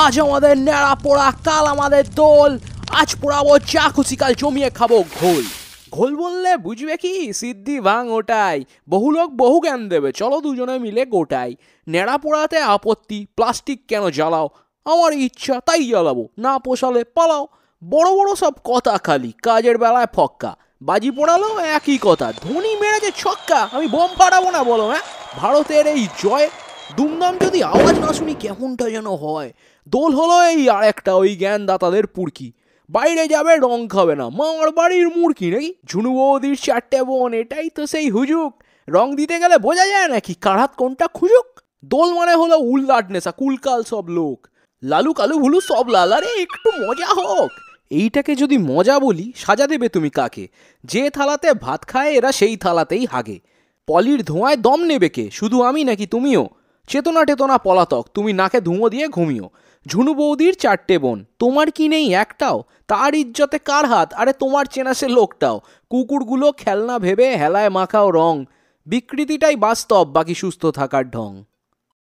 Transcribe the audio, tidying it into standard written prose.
আজ আমাদের ন্যাড়া পোড়া, কাল আমাদের দোল। আজ পোড়াবো চা খুশি, কাল জমিয়ে খাবো ঘোল। ঘোল বললে বুঝবে কি? সিদ্ধি ভাঙ ওটাই। বহু লোক বহু জ্ঞান দেবে, চলো দুজনে মিলে গোটাই। ন্যাড়া পোড়াতে আপত্তি, প্লাস্টিক কেন জ্বালাও? আমার ইচ্ছা তাই জ্বালাবো, না পোষালে পালাও। বড় বড় সব কথা খালি, কাজের বেলায় ফক্কা। বাজি পোড়ালো একই কথা, ধোনি মেরেছে ছক্কা। আমি বোম ফাটাবো না বলো? হ্যাঁ, ভারতের এই জয়। দুমদাম যদি আওয়াজ না শুনি কেমনটা যেন হয়। দোল হলো এই আরেকটা ওই জ্ঞানদাতাদের পুরকি। বাইরে যাবে রং খাবে না, মামার বাড়ির মুরকি নাকি? ঝুনু বৌদির 4টে বোন, এটাই তো সেই হুজুক। রং দিতে গেলে বোঝা যায় নাকি কারাত কোনটা খুঁজুক? দোল মানে হলো উল্লাট নেশা, কুলকাল সব লোক। লালু কালু ভুলু সব লাল, আরে একটু মজা হোক। এইটাকে যদি মজা বলি, সাজা দেবে তুমি কাকে? যে থালাতে ভাত খায় এরা সেই থালাতেই হাগে। পলির ধোঁয়ায় দম নেবে কে? শুধু আমি নাকি তুমিও? চেতনা টেতনা পলাতক, তুমি নাকে ধুঁয়ো দিয়ে ঘুমিও। ঝুনু বৌদির 4টে বোন, তোমার কি নেই একটাও? তার ইজ্জতে কার হাত? আরে তোমার চেনা সে লোকটাও। কুকুরগুলো খেলনা ভেবে হেলায় মাখাও রং। বিকৃতিটাই বাস্তব, বাকি সুস্থ থাকার ঢং।